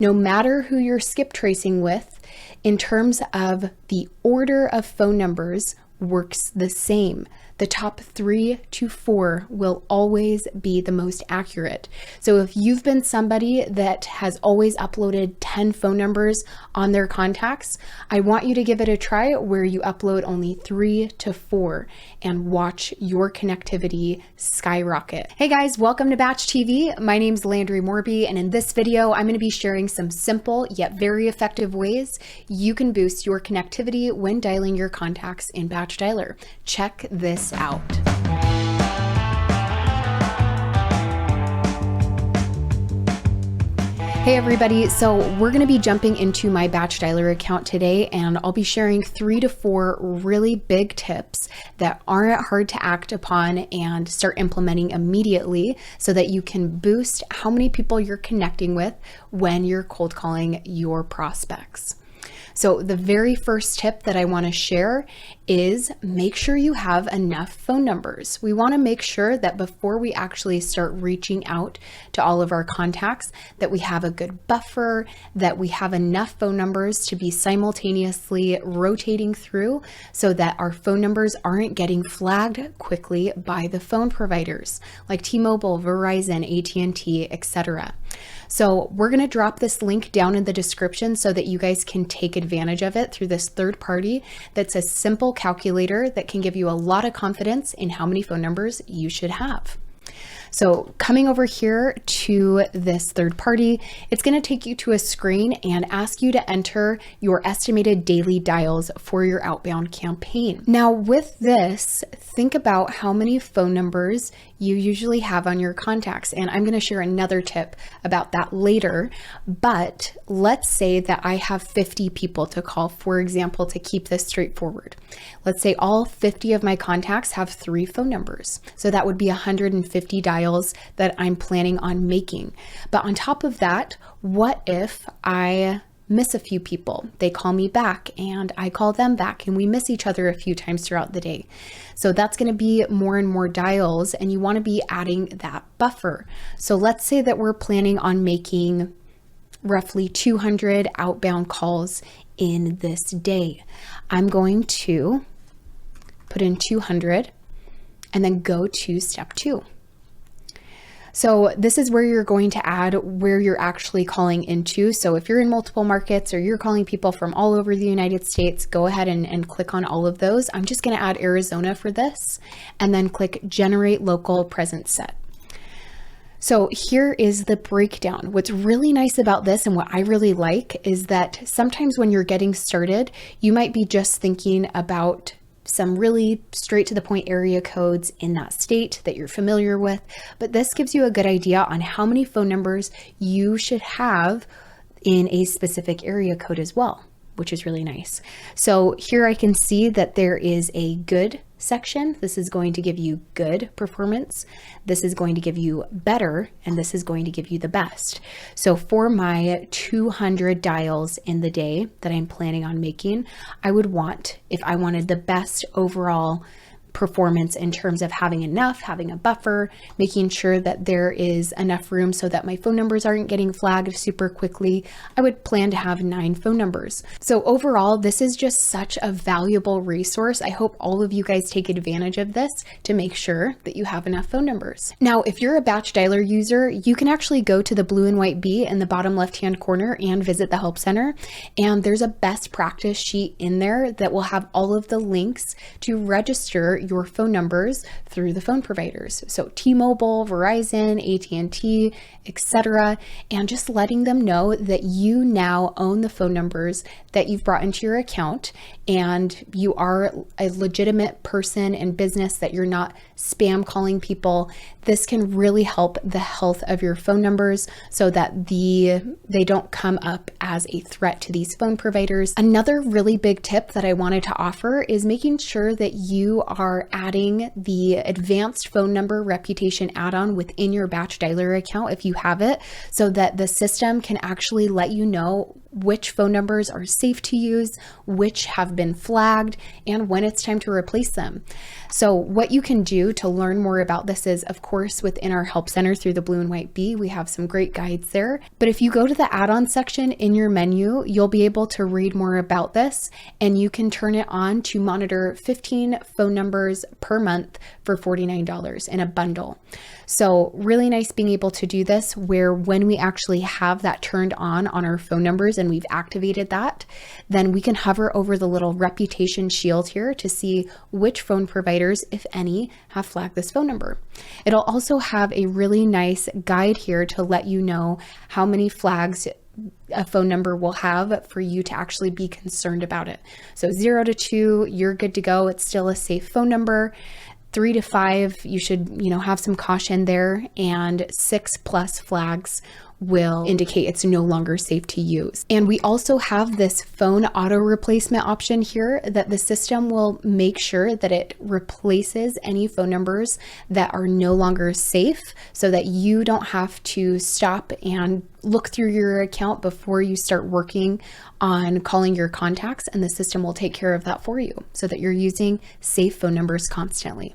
No matter who you're skip tracing with, in terms of the order of phone numbers works the same. The top 3 to 4 will always be the most accurate. So if you've been somebody that has always uploaded 10 phone numbers on their contacts, I want you to give it a try where you upload only 3 to 4 and watch your connectivity skyrocket. Hey guys, welcome to BatchTV. My name's Landree Morby, and in this video, I'm going to be sharing some simple yet very effective ways you can boost your connectivity when dialing your contacts in BatchDialer. Check this out. Hey everybody, so we're going to be jumping into my BatchDialer account today, and I'll be sharing 3 to 4 really big tips that aren't hard to act upon and start implementing immediately so that you can boost how many people you're connecting with when you're cold calling your prospects. So the very first tip that I want to share is make sure you have enough phone numbers. We want to make sure that before we actually start reaching out to all of our contacts, that we have a good buffer, that we have enough phone numbers to be simultaneously rotating through so that our phone numbers aren't getting flagged quickly by the phone providers like T-Mobile, Verizon, AT&T, etc. So we're going to drop this link down in the description so that you guys can take advantage of it through this third party that's a simple calculator that can give you a lot of confidence in how many phone numbers you should have. So coming over here to this third party, it's going to take you to a screen and ask you to enter your estimated daily dials for your outbound campaign. Now with this, think about how many phone numbers you usually have on your contacts. And I'm going to share another tip about that later. But let's say that I have 50 people to call, for example, to keep this straightforward. Let's say all 50 of my contacts have 3 phone numbers. So that would be 150 dials that I'm planning on making. But on top of that, what if I miss a few people? They call me back and I call them back, and we miss each other a few times throughout the day. So that's going to be more and more dials, and you want to be adding that buffer. So let's say that we're planning on making roughly 200 outbound calls in this day. I'm going to put in 200 and then go to step 2. So this is where you're going to add where you're actually calling into. So if you're in multiple markets or you're calling people from all over the United States, go ahead and click on all of those. I'm just going to add Arizona for this and then click Generate Local Presence Set. So here is the breakdown. What's really nice about this and what I really like is that sometimes when you're getting started, you might be just thinking about some really straight to the point area codes in that state that you're familiar with, but this gives you a good idea on how many phone numbers you should have in a specific area code as well, which is really nice. So here I can see that there is a good section. This is going to give you good performance. This is going to give you better, and this is going to give you the best. So for my 200 dials in the day that I'm planning on making, I would want, if I wanted the best overall performance in terms of having enough, having a buffer, making sure that there is enough room so that my phone numbers aren't getting flagged super quickly, I would plan to have 9 phone numbers. So overall, this is just such a valuable resource. I hope all of you guys take advantage of this to make sure that you have enough phone numbers. Now, if you're a BatchDialer user, you can actually go to the blue and white B in the bottom left-hand corner and visit the Help Center. And there's a best practice sheet in there that will have all of the links to register your phone numbers through the phone providers. So T-Mobile, Verizon, AT&T, etc. And just letting them know that you now own the phone numbers that you've brought into your account and you are a legitimate person and business, that you're not spam calling people. This can really help the health of your phone numbers so that they don't come up as a threat to these phone providers. Another really big tip that I wanted to offer is making sure that you are adding the advanced phone number reputation add-on within your BatchDialer account if you have it, so that the system can actually let you know which phone numbers are safe to use, which have been flagged, and when it's time to replace them. So what you can do to learn more about this is, of course, within our Help Center through the Blue and White Bee, we have some great guides there. But if you go to the add-on section in your menu, you'll be able to read more about this, and you can turn it on to monitor 15 phone numbers per month for $49 in a bundle. So really nice being able to do this, where when we actually have that turned on our phone numbers and we've activated that, then we can hover over the little reputation shield here to see which phone providers, if any, have flagged this phone number. It'll also have a really nice guide here to let you know how many flags a phone number will have for you to actually be concerned about it. So 0 to 2, you're good to go. It's still a safe phone number. 3 to 5, you should, have some caution there, and 6+ flags will indicate it's no longer safe to use. And we also have this phone auto replacement option here that the system will make sure that it replaces any phone numbers that are no longer safe, so that you don't have to stop and look through your account before you start working on calling your contacts, and the system will take care of that for you so that you're using safe phone numbers constantly.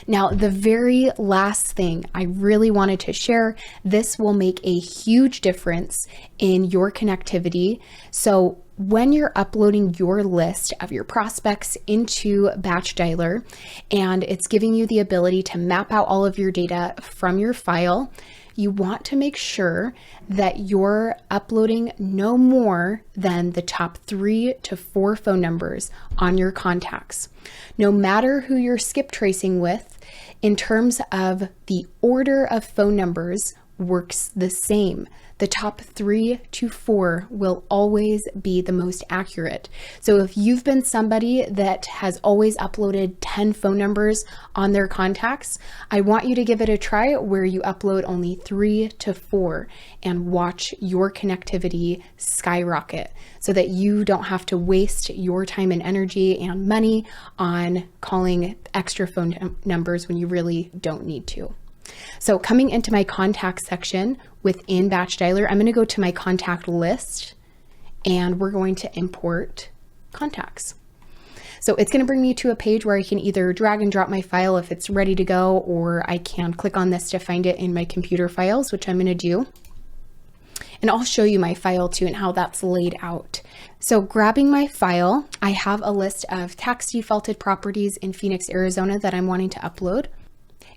Now, the very last thing I really wanted to share, this will make a huge difference in your connectivity. So when you're uploading your list of your prospects into BatchDialer, and it's giving you the ability to map out all of your data from your file, you want to make sure that you're uploading no more than the top 3 to 4 phone numbers on your contacts. No matter who you're skip tracing with, in terms of the order of phone numbers works the same. The top 3 to 4 will always be the most accurate. So if you've been somebody that has always uploaded 10 phone numbers on their contacts, I want you to give it a try where you upload only 3 to 4 and watch your connectivity skyrocket, so that you don't have to waste your time and energy and money on calling extra phone numbers when you really don't need to. So coming into my contact section within BatchDialer, I'm going to go to my contact list, and we're going to import contacts. So it's going to bring me to a page where I can either drag and drop my file if it's ready to go, or I can click on this to find it in my computer files, which I'm going to do. And I'll show you my file too and how that's laid out. So grabbing my file, I have a list of tax defaulted properties in Phoenix, Arizona that I'm wanting to upload.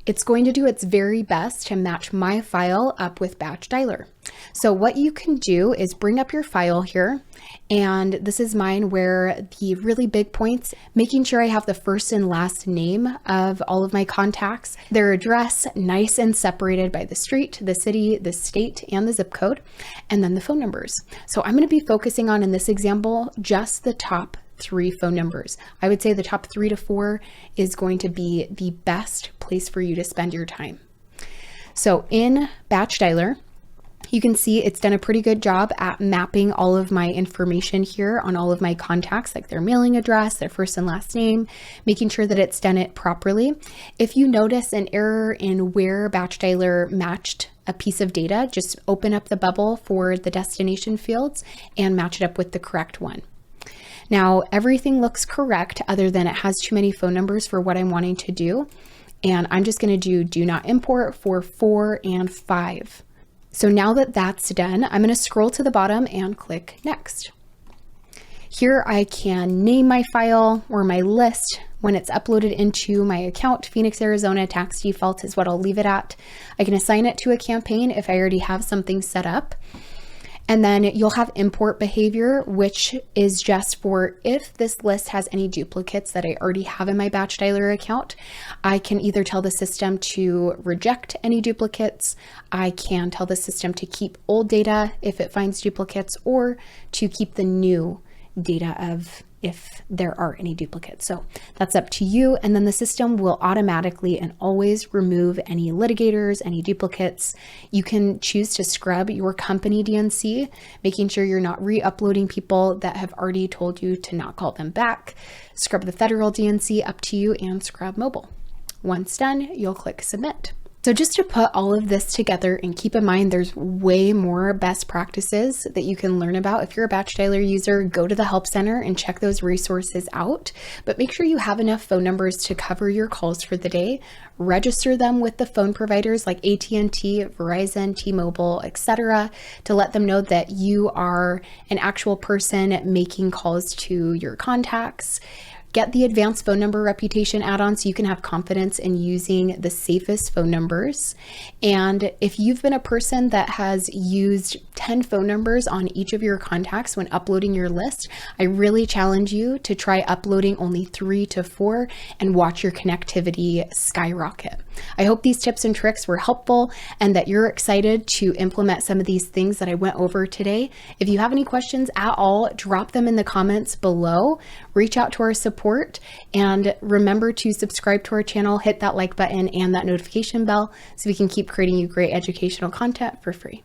It's going to do its very best to match my file up with BatchDialer. So what you can do is bring up your file here, and this is mine, where the really big points, making sure I have the first and last name of all of my contacts, their address nice and separated by the street, the city, the state, and the zip code, and then the phone numbers. So I'm going to be focusing on, in this example, just the top 3 phone numbers. I would say the top 3 to 4 is going to be the best place for you to spend your time. So in BatchDialer, you can see it's done a pretty good job at mapping all of my information here on all of my contacts, like their mailing address, their first and last name, making sure that it's done it properly. If you notice an error in where BatchDialer matched a piece of data, just open up the bubble for the destination fields and match it up with the correct one. Now, everything looks correct other than it has too many phone numbers for what I'm wanting to do. And I'm just going to do not import for 4 and 5. So now that that's done, I'm going to scroll to the bottom and click next. Here I can name my file or my list when it's uploaded into my account. Phoenix, Arizona tax default is what I'll leave it at. I can assign it to a campaign if I already have something set up. And then you'll have import behavior, which is just for if this list has any duplicates that I already have in my BatchDialer account, I can either tell the system to reject any duplicates, I can tell the system to keep old data if it finds duplicates, or to keep the new data of if there are any duplicates. So that's up to you. And then the system will automatically and always remove any litigators, any duplicates. You can choose to scrub your company DNC, making sure you're not re-uploading people that have already told you to not call them back. Scrub the federal DNC, up to you, and scrub mobile. Once done, you'll click submit. So just to put all of this together, and keep in mind there's way more best practices that you can learn about. If you're a BatchDialer user, go to the Help Center and check those resources out. But make sure you have enough phone numbers to cover your calls for the day. Register them with the phone providers like AT&T, Verizon, T-Mobile, etc., to let them know that you are an actual person making calls to your contacts. Get the advanced phone number reputation add-on so you can have confidence in using the safest phone numbers. And if you've been a person that has used 10 phone numbers on each of your contacts when uploading your list, I really challenge you to try uploading only 3 to 4 and watch your connectivity skyrocket. I hope these tips and tricks were helpful and that you're excited to implement some of these things that I went over today. If you have any questions at all, drop them in the comments below. Reach out to our support, and remember to subscribe to our channel, hit that like button and that notification bell so we can keep creating you great educational content for free.